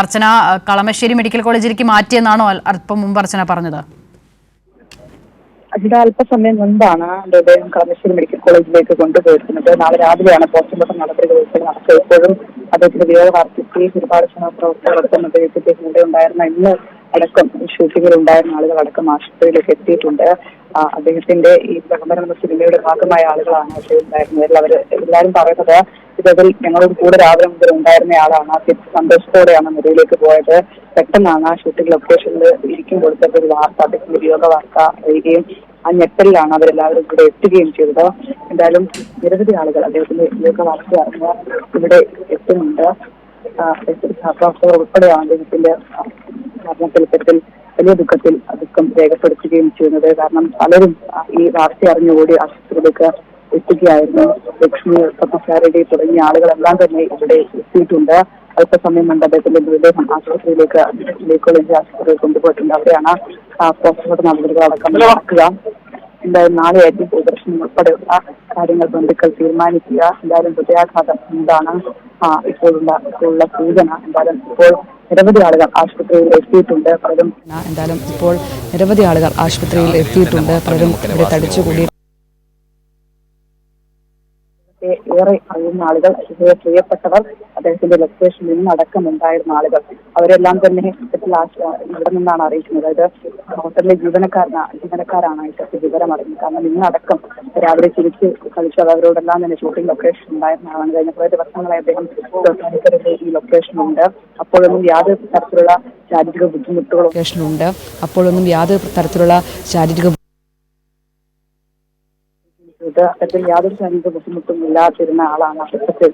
അർച്ചന Kalamassery medical കോളേജിലേക്ക് മാറ്റിയെന്നാണോ അല്പം മുമ്പ് അർച്ചന പറഞ്ഞത്? അതിന്റെ അല്പസമയം മുൻപാണ് മൃതദേഹം കളമശ്ശേരി മെഡിക്കൽ കോളേജിലേക്ക് കൊണ്ടുപോയിരിക്കുന്നത്. നാളെ രാവിലെയാണ് പോസ്റ്റ്മോർട്ടം നടപടികൾ ഉൾപ്പെടെ നടക്കുക. ഇപ്പോഴും അദ്ദേഹത്തിന്റെ വിയോഗവാർത്തയിൽ ഒരുപാട് പ്രവർത്തകരടക്കം അദ്ദേഹത്തിന്റെ കൂടെ ഉണ്ടായിരുന്ന ഇന്ന് അടക്കം ഷൂട്ടിങ്ങിൽ ഉണ്ടായിരുന്ന ആളുകളടക്കം ആശുപത്രിയിലേക്ക് എത്തിയിട്ടുണ്ട്. അദ്ദേഹത്തിന്റെ ഈ പ്രകമ്പനം എന്ന സിനിമയുടെ ഭാഗമായ ആളുകളാണ് അവിടെ ഉണ്ടായിരുന്നത്. എല്ലാവരും പറയുന്നത് ഇതിൽ ഞങ്ങളോട് കൂടെ രാവിലെ മുതൽ ഉണ്ടായിരുന്ന ആളാണ്. സന്തോഷത്തോടെയാണ് നിലയിലേക്ക് പോയത്. പെട്ടെന്നാണ് ഷൂട്ടിംഗ് ലൊക്കേഷനിൽ ഇരിക്കുമ്പോൾ ഒരു വാർത്ത, അദ്ദേഹത്തിന്റെ വിയോഗ വാർത്ത അറിയുകയും ആ ഞെട്ടലിലാണ് അവരെല്ലാവരും ഇവിടെ എത്തുകയും ചെയ്തത്. എന്തായാലും നിരവധി ആളുകൾ അദ്ദേഹത്തിന്റെ വിയോഗ വാർത്ത അറിഞ്ഞ് ഇവിടെ എത്തുന്നുണ്ട്. സഹപ്രവർത്തകർ ഉൾപ്പെടെയാണ് അദ്ദേഹത്തിന്റെ മരണത്തിൽ വലിയ ദുഃഖം രേഖപ്പെടുത്തുകയും ചെയ്യുന്നത്. കാരണം പലരും ഈ വാർത്ത അറിഞ്ഞ് ഓടി ആശുപത്രിയിലേക്ക് എത്തുകയായിരുന്നു. ലക്ഷ്മി പത്മസാരടി തുടങ്ങിയ ആളുകളെല്ലാം തന്നെ ഇവിടെ എത്തിയിട്ടുണ്ട്. അല്പസമയം മുമ്പ് അദ്ദേഹത്തിന്റെ മൃതദേഹം ആശുപത്രിയിലേക്ക് മെഡിക്കൽ കോളേജ് ആശുപത്രിയിൽ കൊണ്ടുപോയിട്ടുണ്ട്. അവിടെയാണ് പോസ്റ്റ്മോർട്ടം നടപടികളടക്കം നടക്കുക. എന്തായാലും നാളെയായിരിക്കും പൊതുദർശനം ഉൾപ്പെടെയുള്ള കാര്യങ്ങൾ ബന്ധുക്കൾ തീരുമാനിക്കുക. എന്തായാലും ഹൃദയാഘാതം എന്താണ് ഇപ്പോഴുള്ള സൂചന. എന്തായാലും ഇപ്പോൾ നിരവധി ആളുകൾ ആശുപത്രിയിൽ എത്തിയിട്ടുണ്ട്. പലരും ഇവിടെ തടിച്ചുകൂടി ഏറെ അറിയുന്ന ആളുകൾ, പ്രിയപ്പെട്ടവർ, അദ്ദേഹത്തിന്റെ ലൊക്കേഷനിൽ നിന്നടക്കം ഉണ്ടായിരുന്ന ആളുകൾ, അവരെല്ലാം തന്നെ ഇവിടെ നിന്നാണ് അറിയിക്കുന്നത്. അതായത് ഹോട്ടലിലെ ജീവനക്കാരാണ് ഇത്തരത്തിൽ വിവരം അറിയുന്നത്. കാരണം ഇന്നടക്കം രാവിലെ ചിരിച്ച് കളിച്ചത് അവരോടെല്ലാം തന്നെ ഷൂട്ടിംഗ് ലൊക്കേഷൻ ഉണ്ടായിരുന്ന ആളാണ്. കഴിഞ്ഞ കുറേ ദിവസങ്ങളായി അദ്ദേഹം ഈ ലൊക്കേഷനുണ്ട്. അപ്പോഴൊന്നും യാതൊരു തരത്തിലുള്ള ശാരീരിക ബുദ്ധിമുട്ടുകളോ അത്തരത്തിൽ യാതൊരു ശാരീരിക ബുദ്ധിമുട്ടും ഇല്ലാതിരുന്ന ആളാണ്. അത്തരത്തിൽ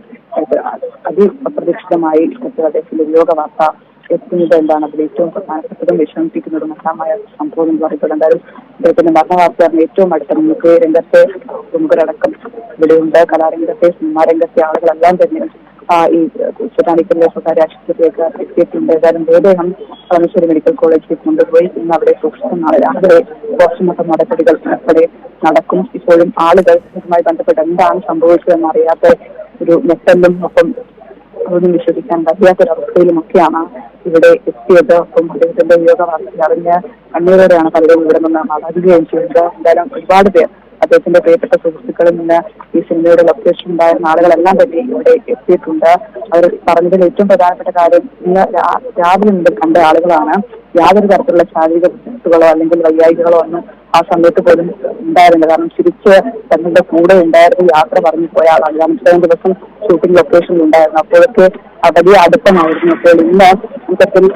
അപ്രതീക്ഷിതമായി അദ്ദേഹത്തിന്റെ വിയോഗ വാർത്ത എത്തുന്നത് എന്താണ് അതിൽ ഏറ്റവും പ്രധാനപ്പെട്ടതും വിഷമിപ്പിക്കുന്നതും എല്ലാമായ സംഭവം എന്ന് പറയുന്നത്. എന്തായാലും അദ്ദേഹത്തിന്റെ മരണവാർത്തയാണ് ഏറ്റവും അടുത്ത നമുക്ക് രംഗത്തെ പ്രമുഖരടക്കം ഇവിടെയുണ്ട്. കലാരംഗത്തെ, സിനിമാ രംഗത്തെ ആളുകളെല്ലാം തന്നെ ഈ ഉച്ചതാണിക്കലിലെ സ്വകാര്യ ആശുപത്രിയിലേക്ക് എത്തിയിട്ടുണ്ട്. ഏതായാലും മൃതദേഹം കളമശ്ശേരി മെഡിക്കൽ കോളേജിലേക്ക് കൊണ്ടുപോയി ഇന്ന് അവിടെ സൂക്ഷിച്ച നാളെ രാവിലെ പോസ്റ്റ്മോർട്ടം നടപടികൾ ഉൾപ്പെടെ നടക്കും. ഇപ്പോഴും ആളുകൾ ഇതുമായി ബന്ധപ്പെട്ട് എന്താണ് സംഭവിച്ചതെന്ന് അറിയാത്ത ഒരു ഞെട്ടലും ഒപ്പം അതൊന്നും വിശ്വസിക്കാൻ കഴിയാത്തൊരവസ്ഥയിലുമൊക്കെയാണ് ഇവിടെ എത്തിയത്. ഒപ്പം അദ്ദേഹത്തിന്റെ വിയോഗ വാർത്തയിൽ അറിഞ്ഞ് കണ്ണീരോടെയാണ് പലരും ഇവിടെ നിന്ന് മടങ്ങുകയും ചെയ്യുന്നത്. എന്തായാലും ഒരുപാട് പേർ അദ്ദേഹത്തിന്റെ പ്രിയപ്പെട്ട സുഹൃത്തുക്കളിൽ നിന്ന് ഈ സിനിമയുടെ ലൊക്കേഷൻ ഉണ്ടായിരുന്ന ആളുകളെല്ലാം തന്നെ ഇവിടെ എത്തിയിട്ടുണ്ട്. അവർ പറഞ്ഞതിൽ ഏറ്റവും പ്രധാനപ്പെട്ട കാര്യം ഇന്ന് രാവിലെ മുതൽ കണ്ട ആളുകളാണ്. യാതൊരു തരത്തിലുള്ള ശാരീരിക ബുദ്ധിമുട്ടുകളോ അല്ലെങ്കിൽ വൈകാരികളോ ഒന്നും ആ സമയത്ത് പോലും ഉണ്ടായിരുന്നില്ല. കാരണം ചിരിച്ച് തങ്ങളുടെ കൂടെ ഉണ്ടായിരുന്നു യാത്ര പറഞ്ഞു പോയ ആളാണ്. കാരണം ഇത്രയും ദിവസം ഷൂട്ടിംഗ് ലൊക്കേഷനിൽ ഉണ്ടായിരുന്നു. അപ്പോഴൊക്കെ വലിയ അടുപ്പമായിരുന്നു. അപ്പോൾ ഇന്ന് ഇത്തരത്തിൽ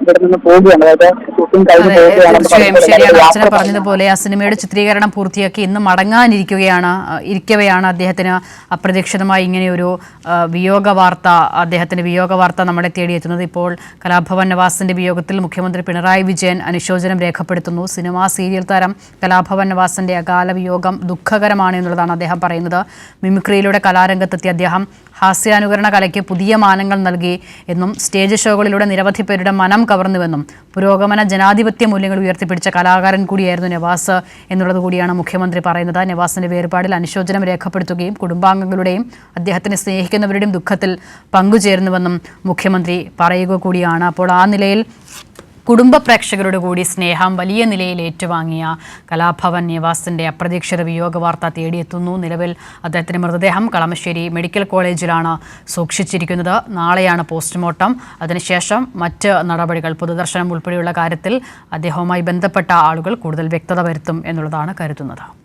ഇവിടെ നിന്ന് പോവുകയാണ്. അതായത് ഷൂട്ടിംഗ് കഴിഞ്ഞ് ശരിയാണ് അർച്ചന പറഞ്ഞതുപോലെ ആ സിനിമയുടെ ചിത്രീകരണം പൂർത്തിയാക്കി ഇന്ന് ഇരിക്കവെയാണ് അദ്ദേഹത്തിന് അപ്രതീക്ഷിതമായി ഇങ്ങനെയൊരു അദ്ദേഹത്തിന്റെ വിയോഗ വാർത്ത നമ്മളെ തേടിയെത്തുന്നത്. ഇപ്പോൾ കലാഭവൻ നവാസിന്റെ വിയോഗത്തിൽ മുഖ്യമന്ത്രി പിണറായി വിജയൻ അനുശോചനം രേഖപ്പെടുത്തുന്നു. സിനിമാ സീരിയൽ താരം കലാഭവൻ നവാസിന്റെ അകാല വിയോഗം ദുഃഖകരമാണ് എന്നുള്ളതാണ് അദ്ദേഹം പറയുന്നത്. മിമിക്രിയിലൂടെ കലാരംഗത്തെത്തിയ അദ്ദേഹം ഹാസ്യാനുകരണ കലയ്ക്ക് പുതിയ മാനങ്ങൾ നൽകി എന്നും സ്റ്റേജ് ഷോകളിലൂടെ നിരവധി പേരുടെ മനം കവർന്നുവെന്നും പുരോഗമന ജനാധിപത്യ മൂല്യങ്ങൾ ഉയർത്തിപ്പിടിച്ച കലാകാരൻ കൂടിയായിരുന്നു നവാസ് എന്നുള്ളത് കൂടിയാണ് മുഖ്യമന്ത്രി പറയുന്നത്. നവാസിന്റെ വേർപാടിൽ അനുശോചനം രേഖപ്പെടുത്തുകയും കുടുംബാംഗങ്ങളുടെയും അദ്ദേഹത്തിനെ സ്നേഹിക്കുന്നവരുടെയും ദുഃഖത്തിൽ പങ്കുചേരുന്നുവെന്നും മുഖ്യമന്ത്രി പറയുക കൂടിയാണ്. അപ്പോൾ ആ നിലയിൽ കുടുംബ പ്രേക്ഷകരുടെ കൂടി സ്നേഹം വലിയ നിലയിൽ ഏറ്റുവാങ്ങിയ കലാഭവൻ നവാസിന്റെ അപ്രതീക്ഷിത വിയോഗ വാർത്ത തേടിയെത്തുന്നു. നിലവിൽ അദ്ദേഹത്തിന്റെ മൃതദേഹം കളമശ്ശേരി മെഡിക്കൽ കോളേജിലാണ് സൂക്ഷിച്ചിരിക്കുന്നത്. നാളെയാണ് പോസ്റ്റ്മോർട്ടം. അതിനുശേഷം മറ്റ് നടപടികൾ, പൊതുദർശനം ഉൾപ്പെടെയുള്ള കാര്യത്തിൽ അദ്ദേഹവുമായി ബന്ധപ്പെട്ട ആളുകൾ കൂടുതൽ വ്യക്തത വരുത്തും എന്നുള്ളതാണ് കരുതുന്നത്.